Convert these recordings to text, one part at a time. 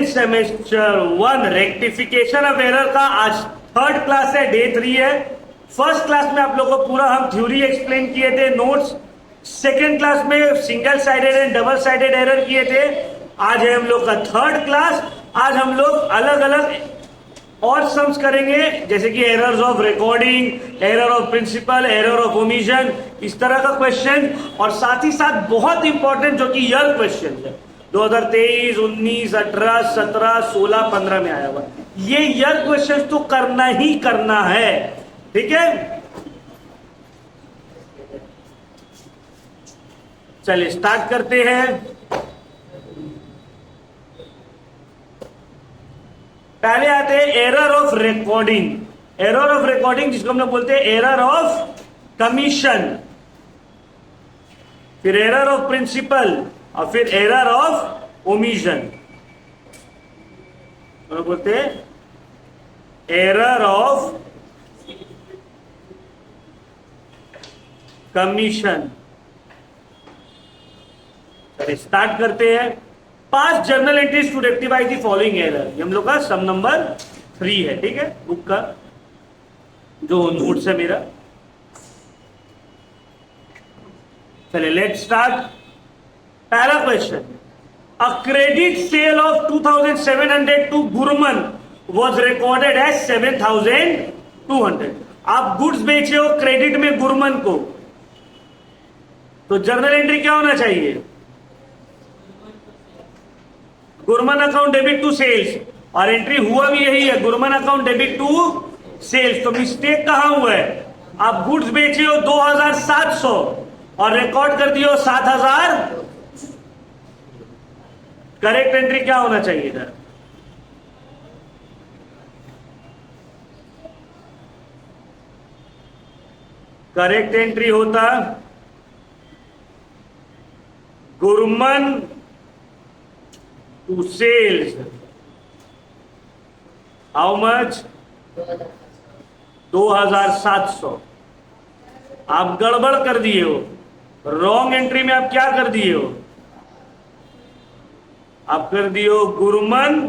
Semester 1 rectification of error का आज third class है, डे 3 है। फर्स्ट क्लास में आप लोगों को पूरा हम थ्योरी एक्सप्लेन किए थे, नोट्स। सेकेंड क्लास में single sided and double sided error किए थे। आज है हम लोग का थर्ड क्लास। आज हम लोग अलग अलग और सम्स करेंगे, जैसे कि errors of recording, error of principle, error of omission, इस तरह का क्वेश्चन। और साथ ही साथ बहुत इंपॉर्टेंट जो कि ईयर क्वेश्चन है 2023, 19, 18, 17, 16, 15 में आया हुआ, ये ईयर क्वेश्चन तो करना ही करना है, ठीक है। चलिए स्टार्ट करते हैं। पहले आते हैं error of recording. Error of recording जिसको हम लोग बोलते हैं एरर ऑफ कमीशन, फिर एरर ऑफ प्रिंसिपल और फिर एरर ऑफ ओमिशन। तो बोलते हैं एरर ऑफ कमीशन। चलिए स्टार्ट करते हैं। Pass journal entries to rectify the following error, ये हम लोग का सम नंबर 3 है, ठीक है, बुक का जो नोट्स है मेरा। चलिए लेट स्टार्ट। पहला question, a credit sale of 2700 to Gurman was recorded as 7200। आप गुड्स बेचे हो क्रेडिट में गुरमन को, तो जर्नल एंट्री क्या होना चाहिए? Gurman account debit to sales, और एंट्री हुआ भी यही है, Gurman account debit to sales. तो मिस्टेक कहां हुआ है? आप गुड्स बेचे हो 2700 और रिकॉर्ड कर दिए हो 7000। करेक्ट एंट्री क्या होना चाहिए था? करेक्ट एंट्री होता Gurman to sales how much? 2700। आप गड़बड़ कर दिए हो, रॉन्ग एंट्री में आप क्या कर दिए हो? आप कर दिए हो Gurman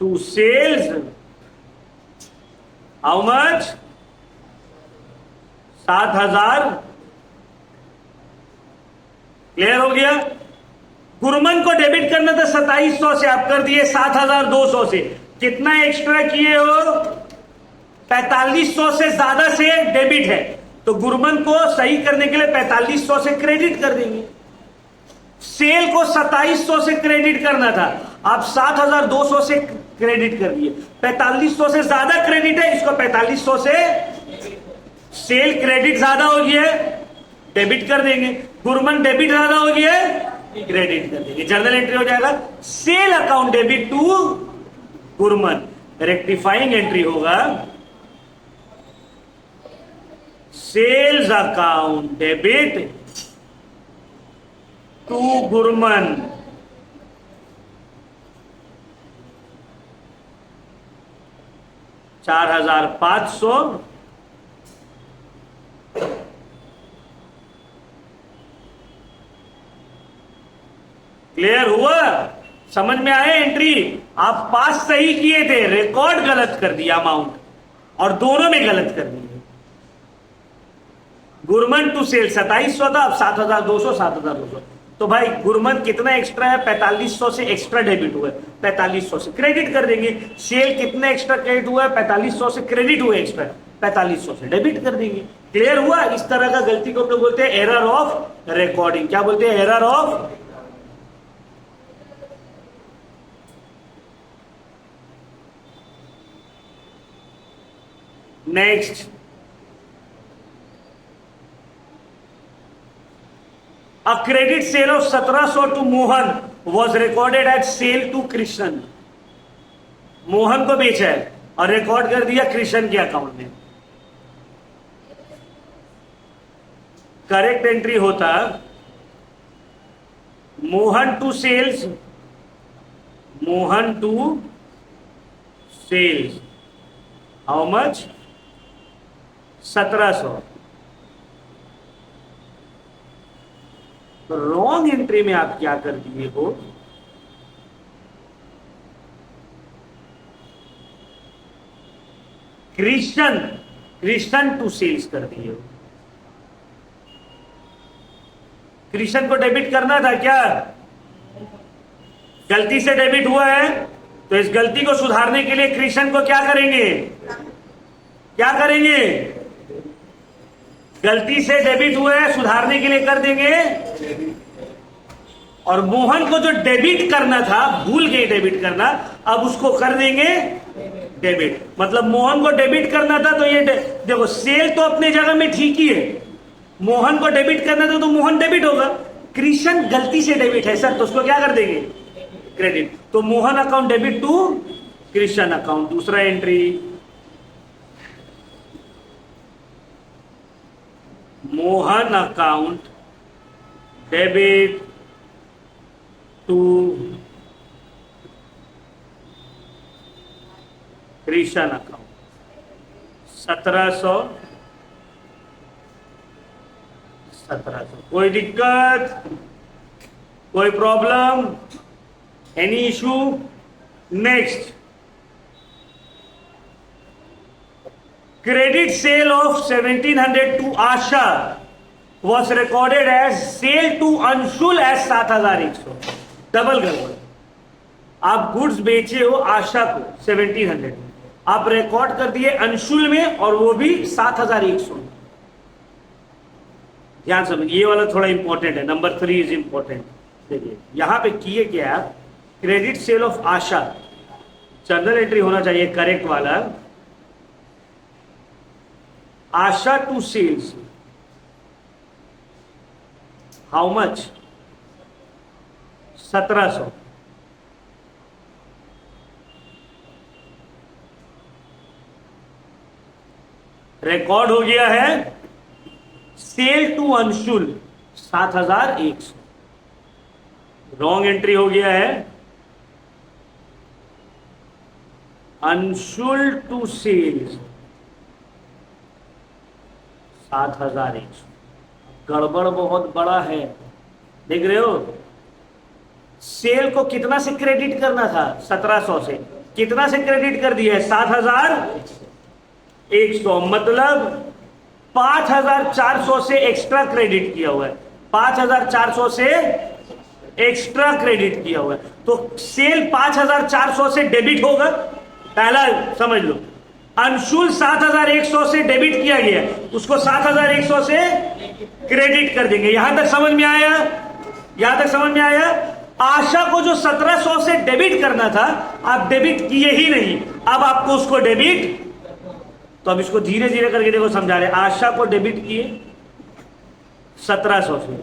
to sales how much? 7000। Clear हो गया? गुरमन को डेबिट करना था 2700 से, आप कर दिए 7200 से। कितना एक्स्ट्रा किए हो? 4500 से ज्यादा से डेबिट है, तो गुरमन को सही करने के लिए 4500 से क्रेडिट कर देंगे। सेल को 2700 से क्रेडिट करना था, आप 7200 से क्रेडिट कर दिए। 4500 से ज्यादा क्रेडिट है, इसको 4500 से सेल क्रेडिट ज्यादा हो गया है, डेबिट कर देंगे। गुरमन डेबिट ज्यादा हो गया है, क्रेडिट कर देंगे। जर्नल एंट्री हो जाएगा sale account debit to Gurman. Rectifying entry होगा sales account debit to Gurman. $4500 clear हुआ? समझ में आए एंट्री? आप पास सही किए थे, रिकॉर्ड गलत कर दिया अमाउंट, और दोनों में गलत कर दिए। गुरमन टू सेल 2700 था, अब 7200, 7200। तो भाई गुरमन कितना एक्स्ट्रा है? 4500 से एक्स्ट्रा डेबिट हुआ है, 4500 से क्रेडिट कर देंगे। सेल कितना एक्स्ट्रा क्रेडिट हुआ है? 4500 से क्रेडिट हुआ एक्स्ट्रा, 4500 से डेबिट कर देंगे। क्लियर हुआ? इस तरह का गलती को हम लोग बोलते हैं एरर ऑफ रिकॉर्डिंग। क्या बोलते हैं? Error of. Next, a credit sale of 1700 to Mohan was recorded as sale to Krishna. Mohan को बेचा है और रिकॉर्ड कर दिया कृष्ण के अकाउंट में। करेक्ट एंट्री होता Mohan to sales, Mohan to sales how much? 1700। तो रॉन्ग एंट्री में आप क्या कर दिए हो? कृष्ण टू सेल्स कर दिए। कृष्ण को डेबिट करना था क्या? गलती से डेबिट हुआ है, तो इस गलती को सुधारने के लिए कृष्ण को क्या करेंगे? क्या करेंगे? गलती से डेबिट हुआ है, सुधारने के लिए कर देंगे। और मोहन को जो डेबिट करना था, भूल गए डेबिट करना, अब उसको कर देंगे डेबिट। मतलब मोहन को डेबिट करना था, तो ये देखो सेल तो अपने जगह में ठीक ही है। मोहन को डेबिट करना था तो मोहन डेबिट होगा। कृष्ण गलती से डेबिट है सर, तो उसको क्या कर देंगे? क्रेडिट। तो Mohan account debit to Krishna account. दूसरा entry, Mohan account debit to Krishna account 1700। कोई दिक्कत, कोई problem, any issue? Next, credit sale of 1700 to Asha was recorded as sale to Anshul as 7100। Double गड़बड़। आप गुड्स बेचे हो आशा को 1700, आप रिकॉर्ड कर दिए अंशुल में, और वो भी 7100। ध्यान समझिए, ये वाला थोड़ा इंपॉर्टेंट है। Number 3 is important. देखिए यहां पे किए क्या आप, credit sale of Asha, journal entry होना चाहिए करेक्ट वाला। Asha to sales, how much? 1700। Record हो गया है sale to Anshul 7100। Wrong entry हो गया है अंशुल टू सेल्स 7100। गड़बड़ बहुत बड़ा है, देख रहे हो। सेल को कितना से क्रेडिट करना था? 1700 से। कितना से क्रेडिट कर दिया है? 7100। मतलब 5400 से एक्स्ट्रा क्रेडिट किया हुआ है। 5400 से एक्स्ट्रा क्रेडिट किया हुआ है, तो सेल 5400 से डेबिट होगा। पहला समझ लो, अंशुल 7100 से डेबिट किया गया, उसको 7100 से क्रेडिट कर देंगे। यहां तक समझ में आया? यहां तक समझ में आया? आशा को जो 1700 से डेबिट करना था, आप डेबिट किए ही नहीं, अब आपको उसको डेबिट। तो अब इसको धीरे धीरे करके देखो, समझा रहे। आशा को डेबिट किए 1700 से,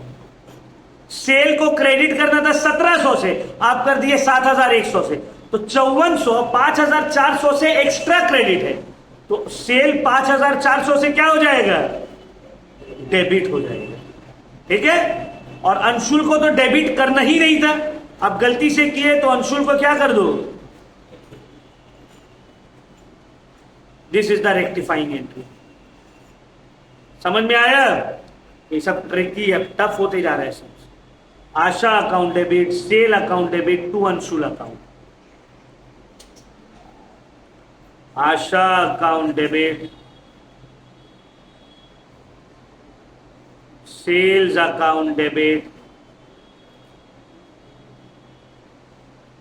सेल को क्रेडिट करना था 1700 से, आप कर दिए 7100 से। तो 5400 5400 से एक्स्ट्रा क्रेडिट है, तो सेल 5400 से क्या हो जाएगा? डेबिट हो जाएगा। ठीक है। और अंशुल को तो डेबिट करना ही नहीं था, अब गलती से किए, तो अंशुल को क्या कर दो? This is the rectifying entry. समझ में आया? ये सब ट्रिकी है, टफ होते जा रहे हैं सब। Asha account debit, sale account debit to Anshul account. Asha account debit, sales account debit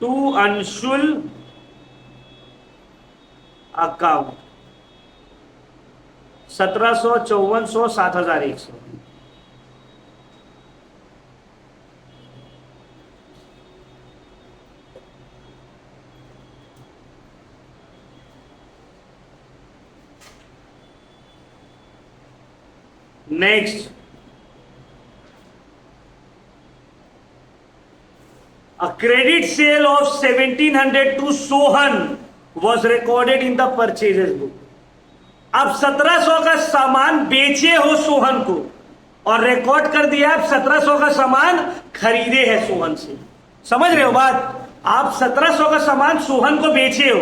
to Anshul account 1700, 5400, 7100। Next, a credit sale of 1700 to Sohan was recorded in the purchases book। अब 1700 का सामान बेचे हो सोहन को, और रिकॉर्ड कर दिया आप 1700 का सामान खरीदे है सोहन से। समझ रहे हो बात? आप 1700 का सामान सोहन को बेचे हो,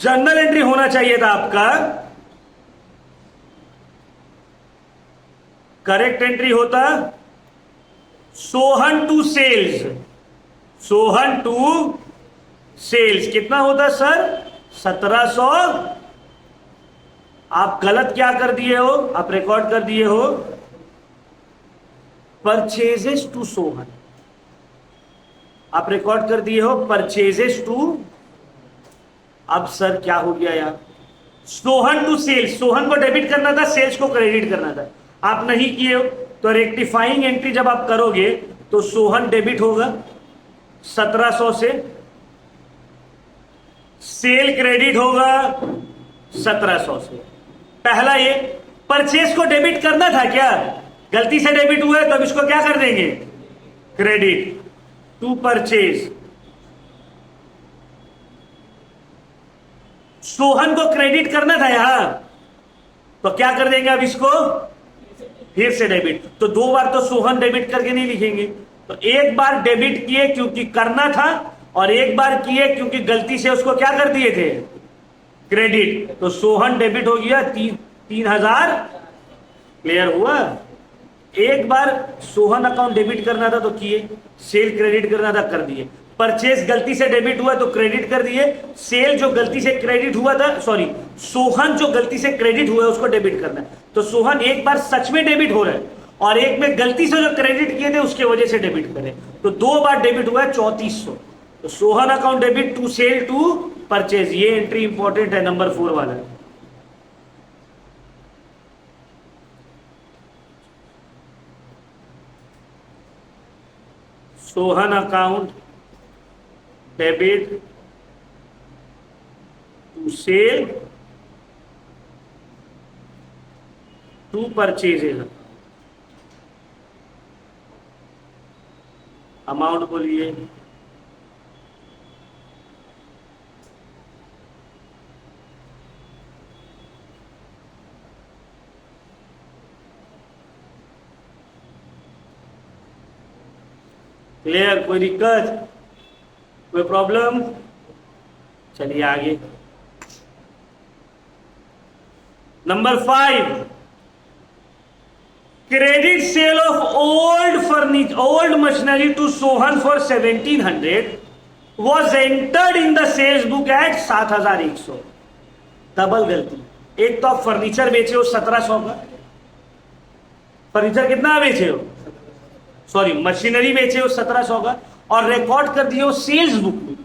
जर्नल एंट्री होना चाहिए था आपका, करेक्ट एंट्री होता Sohan to sales. Sohan to sales कितना होता सर? 1700 आप गलत क्या कर दिए हो, आप रिकॉर्ड कर दिए हो परचेजेस टू सोहन, आप रिकॉर्ड कर दिए हो परचेजेस टू, अब सर क्या हो गया यार, सोहन टू सेल्स, सोहन को डेबिट करना था, सेल्स को क्रेडिट करना था, आप नहीं किए हो। तो रेक्टिफाइंग एंट्री जब आप करोगे तो सोहन डेबिट होगा 1700 से, सेल क्रेडिट होगा 1700 से। पहला ये परचेज को डेबिट करना था क्या, गलती से डेबिट हुआ है तो अब इसको क्या कर देंगे, क्रेडिट टू परचेज। सोहन को क्रेडिट करना था यहां, तो क्या कर देंगे अब इसको फिर से डेबिट। तो दो बार तो सोहन डेबिट करके नहीं लिखेंगे, तो एक बार डेबिट किए क्योंकि करना था, और एक बार किए क्योंकि गलती से उसको क्या कर दिए थे, क्रेडिट। तो सोहन डेबिट हो गया 3000। क्लियर हुआ। एक बार सोहन अकाउंट डेबिट करना था तो किए, सेल क्रेडिट करना था कर दिए, परचेज गलती से डेबिट हुआ तो क्रेडिट कर दिए, सेल जो गलती से क्रेडिट हुआ था, सॉरी सोहन जो गलती से क्रेडिट हुआ है उसको डेबिट करना है। तो सोहन एक बार सच में डेबिट हो रहा है और एक में गलती से जो क्रेडिट किए थे उसके वजह से डेबिट करें, तो दो बार डेबिट हुआ है 3400। तो Sohan account debit to sale to purchase, ये एंट्री इंपॉर्टेंट है, नंबर 4 वाला। Sohan account debit to sale to purchases, amount बोलिए, क्लियर, कोई दिक्कत, कोई प्रॉब्लम। चलिए आगे, number 5, credit sale of old machinery to Sohan for 1700 was entered in the sales book at 7100। Double गलती, एक तो आप फर्नीचर बेचे हो 1700 का, फर्नीचर कितना बेचे हो, सॉरी मशीनरी बेचे हो 1700 का, और रिकॉर्ड कर दिए हो सेल्स बुक में।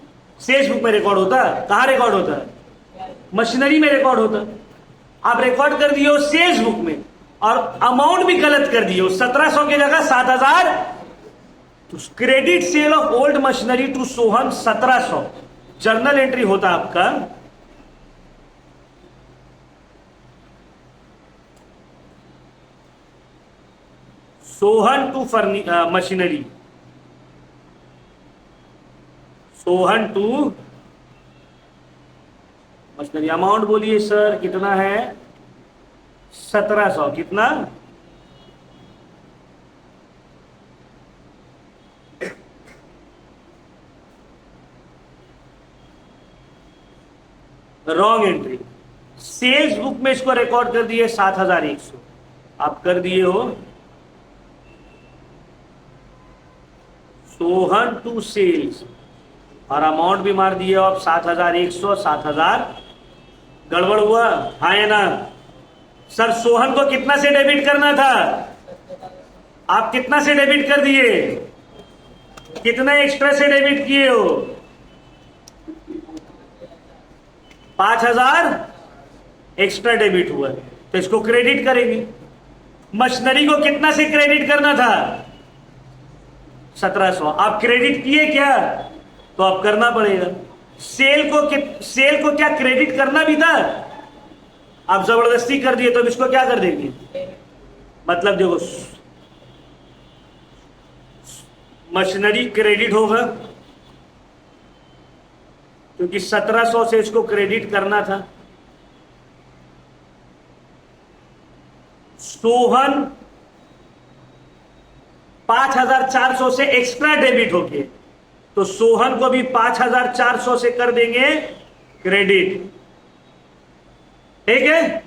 सेल्स बुक में रिकॉर्ड होता है, कहां रिकॉर्ड होता है, मशीनरी में रिकॉर्ड होता है। आप रिकॉर्ड कर दिए हो सेल्स बुक में और अमाउंट भी गलत कर दिए हो, 1700 की जगह 7000। तो credit sale of old machinery to Sohan 1700, journal entry होता आपका Sohan to machinery, Sohan to machinery, amount बोलिए सर कितना है, 1700, कितना, रॉन्ग एंट्री। सेल्स बुक में इसको रिकॉर्ड कर दिए 7100, आप कर दिए हो सोहन टू सेल्स और अमाउंट भी मार दिए हो आप 7100, 7000, गड़बड़ हुआ, हाँ है ना। सर सोहन को कितना से डेबिट करना था, आप कितना से डेबिट कर दिए, कितना एक्स्ट्रा से डेबिट किए हो, 5000 एक्स्ट्रा डेबिट हुआ, तो इसको क्रेडिट करेंगे। मशीनरी को कितना से क्रेडिट करना था, 1700, आप क्रेडिट किए क्या, तो आप करना पड़ेगा। सेल को क्या क्रेडिट करना भी था, आप जबरदस्ती कर दिए, तो अब इसको क्या कर देंगे, मतलब देखो मशीनरी क्रेडिट होगा क्योंकि 1700 से इसको क्रेडिट करना था। सोहन 5400 से एक्स्ट्रा डेबिट हो गए, तो सोहन को भी 5400 से कर देंगे क्रेडिट, ठीक है।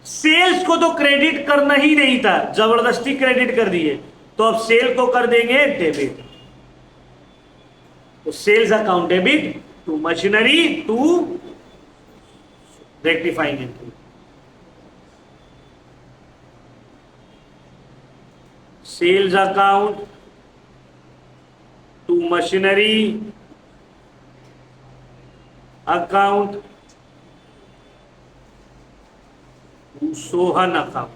सेल्स को तो क्रेडिट करना ही नहीं था, जबरदस्ती क्रेडिट कर दिए, तो अब सेल को कर देंगे डेबिट। तो sales account debit to machinery to rectifying entry. Sales account to machinery account to Sohan account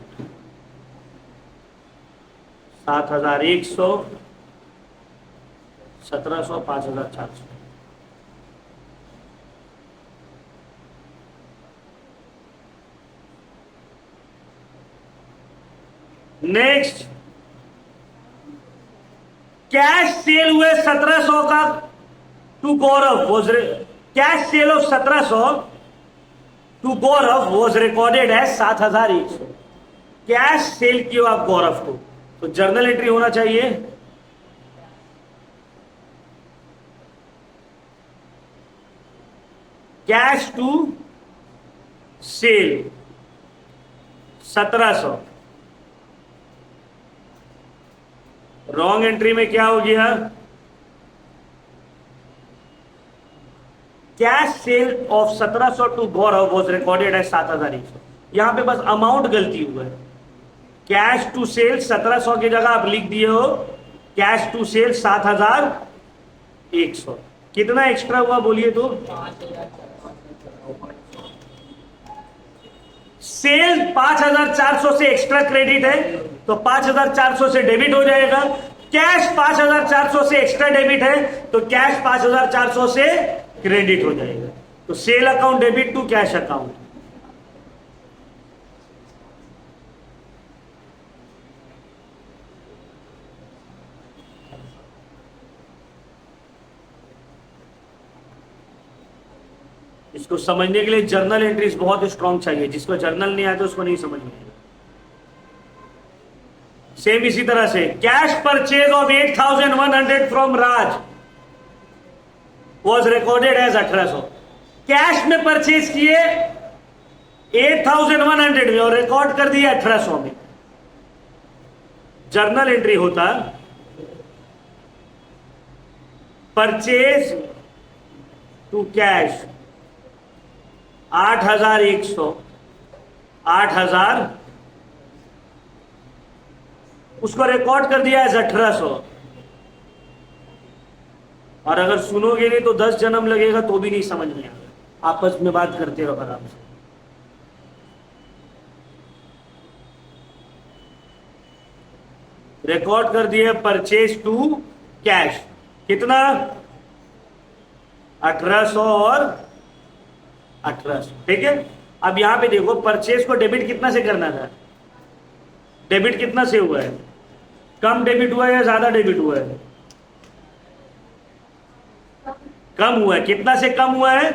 7,100, 1,700, 5,400। Next, cash sale हुए 1,700 का to Gaurav was cash sale of 1,700 to Gaurav was recorded है 7,100। कैश सेल किया आप गौरव को, तो जर्नल एंट्री होना चाहिए cash to sale 1,700। Wrong entry में क्या हो गया, cash sale of 1,700 to Gaurav was recorded है 7,100। यहां पे बस अमाउंट गलती हुआ है। कैश टू सेल 1,700 की जगह आप लिख दिए हो कैश टू सेल 7,100। कितना एक्स्ट्रा हुआ बोलिए तो? सेल 5,400 से एक्स्ट्रा क्रेडिट है तो 5,400 से डेबिट हो जाएगा। कैश 5,400 से एक्स्ट्रा डेबिट है तो कैश 5,400 से क्रेडिट हो जाएगा। तो sale account debit to cash account. इसको समझने के लिए जर्नल एंट्रीज बहुत स्ट्रांग चाहिए। जिसको जर्नल नहीं आता उसको नहीं समझ में आएगा। सेम इसी तरह से cash purchase of 8,100 from Raj was recorded as 1,800। Cash में परचेज किए 8,100 में और रिकॉर्ड कर दिया 1,800 में। जर्नल एंट्री होता परचेज टू कैश 8,100, 8,000 उसको रिकॉर्ड कर दिया है 1,800। और अगर सुनोगे नहीं तो 10 जन्म लगेगा तो भी नहीं समझ में आएगा। आपस में बात करते रहो आराम से। रिकॉर्ड कर दिया परचेज टू कैश कितना 1,800 और 1,800। ठीक है। अब यहां पे देखो परचेज को डेबिट कितना से करना था? डेबिट कितना से हुआ है? कम डेबिट हुआ है या ज्यादा डेबिट हुआ है? कम हुआ है। कितना से कम हुआ है?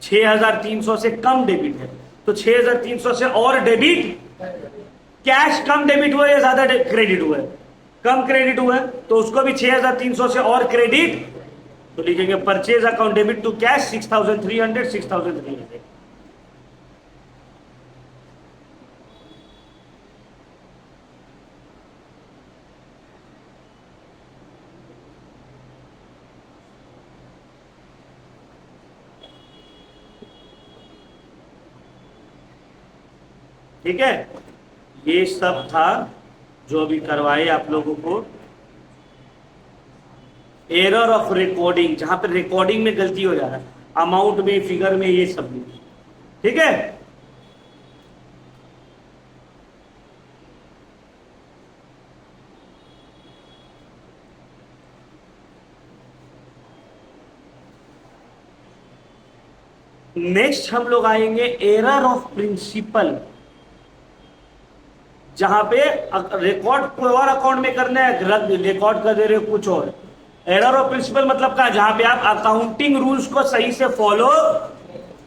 6,300 से कम डेबिट है तो 6,300 से और डेबिट। कैश कम डेबिट हुआ है या ज्यादा क्रेडिट हुआ है? कम क्रेडिट हुआ है तो उसको भी 6,300 से और क्रेडिट। तो लिखेंगे purchase account debit to cash 6,300, 6,300। ठीक है। ये सब था जो अभी करवाए आप लोगों को। एरर ऑफ रिकॉर्डिंग, जहां पर रिकॉर्डिंग में गलती हो जा रहा है, अमाउंट में, फिगर में, ये सब में। ठीक है। नेक्स्ट हम लोग आएंगे एरर ऑफ प्रिंसिपल, जहां पे रिकॉर्ड कोई और अकाउंट में करना है, रिकॉर्ड कर दे रहे हो कुछ और। एरर ऑफ प्रिंसिपल मतलब क्या? जहां पे आप अकाउंटिंग रूल्स को सही से फॉलो,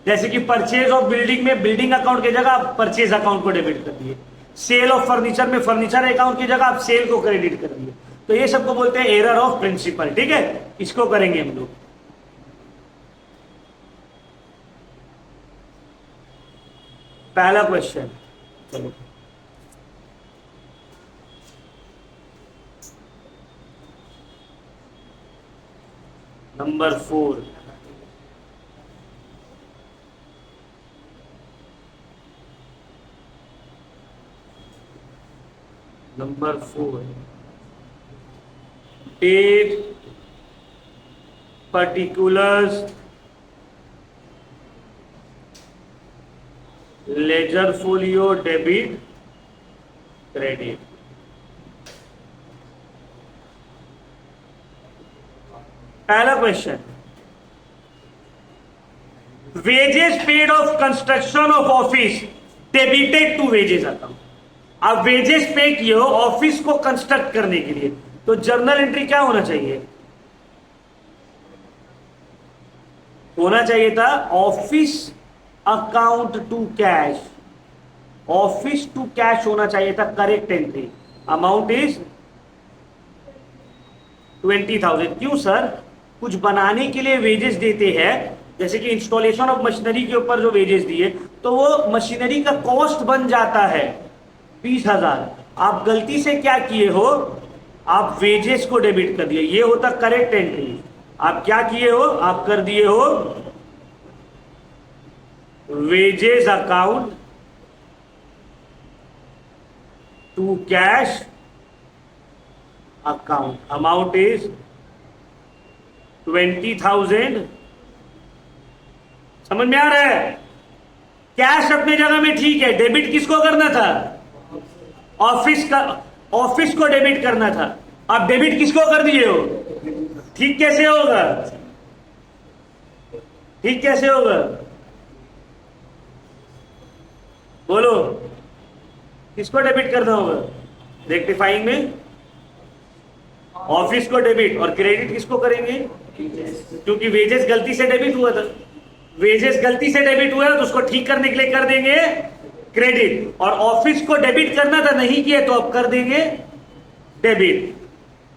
जैसे कि परचेज ऑफ बिल्डिंग में बिल्डिंग अकाउंट की जगह आप परचेज अकाउंट को डेबिट कर दिए, सेल ऑफ फर्नीचर में फर्नीचर अकाउंट की जगह आप सेल को क्रेडिट कर दिए। तो ये सबको बोलते हैं एरर ऑफ प्रिंसिपल। ठीक है। इसको करेंगे हम लोग। पहला क्वेश्चन, चलो number 4। Number 4 take particulars ledger folio debit credit. पहला question, wages paid of construction of office debited to wages account. अब वेजेस पे किए हो ऑफिस को कंस्ट्रक्ट करने के लिए, तो जर्नल एंट्री क्या होना चाहिए? होना चाहिए था office account to cash. Office to cash होना चाहिए था करेक्ट एंट्री। Amount is 20,000। क्यों सर? कुछ बनाने के लिए वेजेस देते हैं, जैसे कि इंस्टॉलेशन ऑफ मशीनरी के ऊपर जो वेजेस दिए, तो वो मशीनरी का कॉस्ट बन जाता है 20,000। आप गलती से क्या किए हो? आप वेजेस को डेबिट कर दिए। ये होता करेक्ट एंट्री। आप क्या किए हो? आप कर दिए हो wages account to cash account. Amount is 20,000। समझ में आ रहा है? कैश अपने जगह में ठीक है, डेबिट किसको करना था? ऑफिस का, ऑफिस को डेबिट करना था। आप डेबिट किसको कर दिए हो? ठीक कैसे होगा? ठीक कैसे होगा? बोलो, किसको डेबिट करना होगा रेक्टिफाइंग में? ऑफिस को डेबिट। और क्रेडिट किसको करेंगे? क्योंकि वेजेस गलती से डेबिट हुआ था। वेजेस गलती से डेबिट हुआ है तो उसको ठीक करने के लिए कर देंगे क्रेडिट। और ऑफिस को डेबिट करना था, नहीं किया तो अब कर देंगे डेबिट।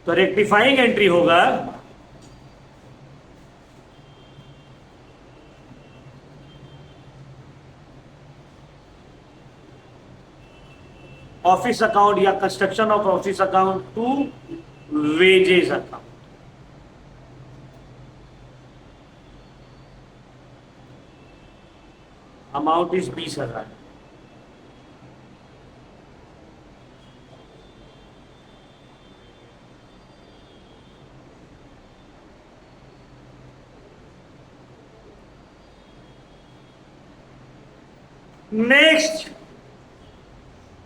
तो रेक्टिफाइंग एंट्री होगा ऑफिस अकाउंट या construction of office account to wages account. Amount is 20,000। Next,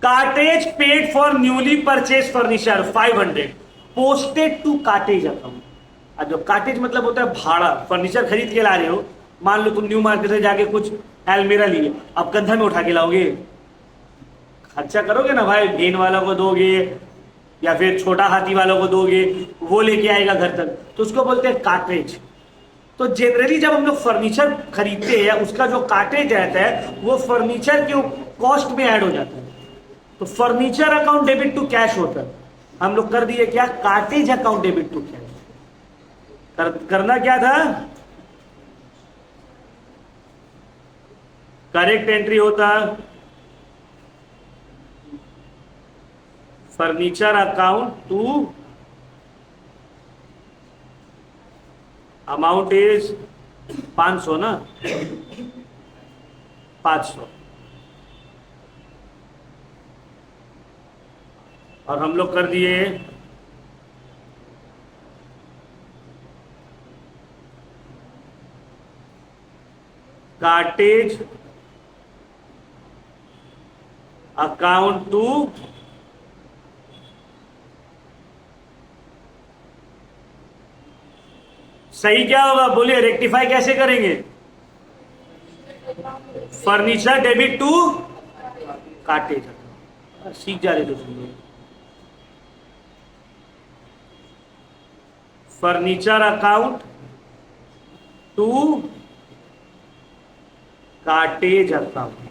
cartage paid for newly purchase furniture 500 posted to cartage account. अब जो कार्टेज मतलब होता है भाड़ा। फर्नीचर खरीद के ला रहे हो, मान लो तुम न्यू मार्केट से जाके कुछ एलमीरा लिए, अब कंधा में उठा के लाओगे? खर्चा करोगे ना भाई, भेन वालों को दोगे या फिर छोटा हाथी वालों को दोगे, वो लेके आएगा घर तक, तो उसको बोलते हैं कार्टेज। तो जनरली जब हम लोग फर्नीचर खरीदते हैं, उसका जो कार्टेज रहता है वो फर्नीचर के कॉस्ट में ऐड हो जाता है। तो furniture account debit to cash होता है। हम लोग कर दिए क्या? Cartage account debit to cash. करना क्या था? करेक्ट एंट्री होता furniture account to, amount is 500 ना, 500। और हम लोग कर दिए कार्टेज अकाउंट टू सही क्या होगा? बोलिए, रेक्टिफाई कैसे करेंगे? Furniture debit to cartage. सीख जा रहे तो सुनिए, furniture account to cartage account.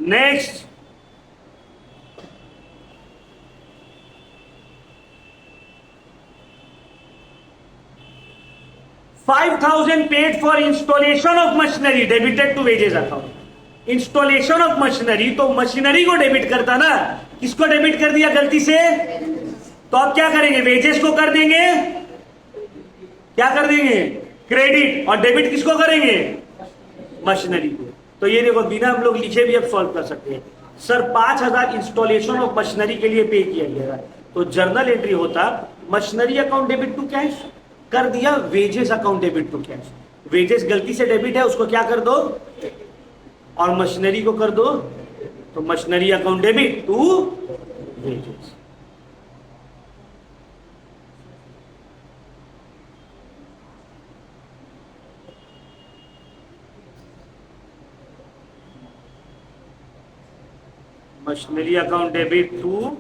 Next, $5,000 paid for installation of machinery debited to wages account. Installation of machinery, तो मशीनरी को डेबिट करता ना, किसको डेबिट कर दिया गलती से? तो अब क्या करेंगे? वेजेस को कर देंगे, क्या कर देंगे? क्रेडिट। और डेबिट किसको करेंगे? मशीनरी को। तो ये देखो, बिना हम लोग लिखे भी अब सॉल्व कर सकते हैं। सर 5,000 इंस्टॉलेशन ऑफ मशीनरी के लिए पे किया गया है, तो जर्नल एंट्री होता machinery account debit to cash, कर दिया wages account debit to cash. Wages गलती से डेबिट है, उसको क्या कर दो, और मशीनरी को कर दो, तो machinery account debit to wages. Machinery account debit to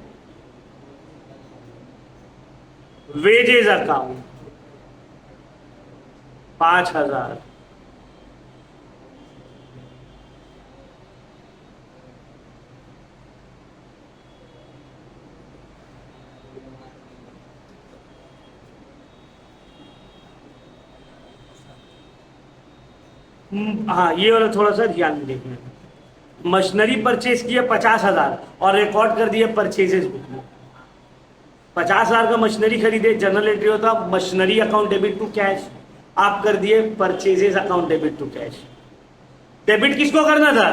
wages account 5,000। हाँ, ये वाला थोड़ा सा ध्यान में देखना है। मशीनरी परचेज किए 50,000 और रिकॉर्ड कर दिए परचेजेस बुक में। 50,000 का मशीनरी खरीदे, जनरल एंट्री होता machinery account debit to cash, आप कर दिए purchases account debit to cash. Debit किसको करना था,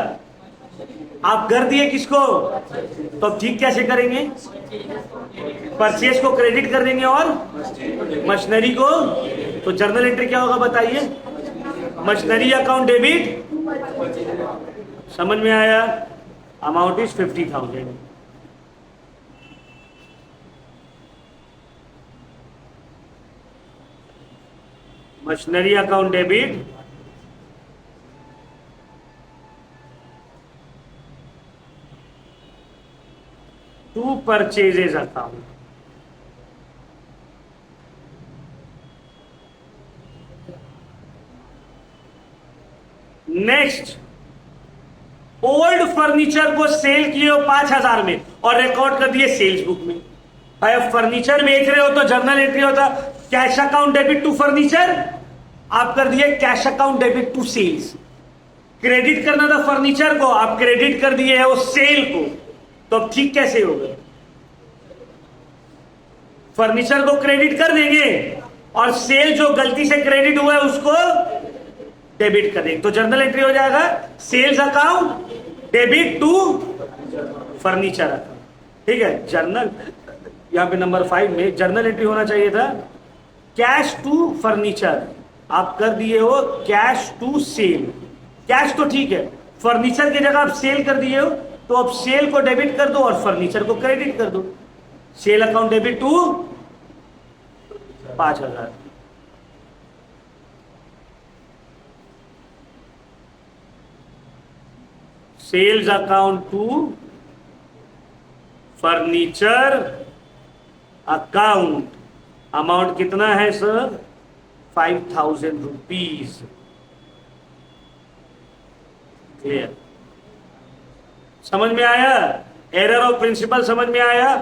आप कर दिए किसको, तो ठीक कैसे करेंगे, परचेज को क्रेडिट कर देंगे और मशीनरी को, तो जर्नल एंट्री क्या होगा बताइए, मशीनरी अकाउंट डेबिट, समझ में आया, amount is 50,000। Machinery account debit to purchases account. Next, old furniture को सेल किए हो 5,000 में और रिकॉर्ड कर दिए सेल्स बुक में। भाई फर्नीचर बेच रहे हो तो जर्नल एंट्री होता cash account debit to furniture, आप कर दिए cash account debit to sales. Credit करना था फर्नीचर को, आप क्रेडिट कर दिए है वो सेल को, तो अब ठीक कैसे होगा, फर्नीचर को क्रेडिट कर देंगे और सेल जो गलती से क्रेडिट हुआ है उसको डेबिट कर देंगे, तो जर्नल एंट्री हो जाएगा sales account debit to furniture account. ठीक है, जर्नल यहां पे नंबर 5 में जर्नल एंट्री होना चाहिए था कैश टू फर्नीचर, आप कर दिए हो कैश टू सेल। कैश तो ठीक है, फर्नीचर की जगह आप सेल कर दिए हो, तो अब सेल को डेबिट कर दो और फर्नीचर को क्रेडिट कर दो, sale account debit to 5,000। Sales account to furniture account, amount कितना है सर, 5,000 रुपीज। क्लियर, समझ में आया, एरर ऑफ प्रिंसिपल समझ में आया।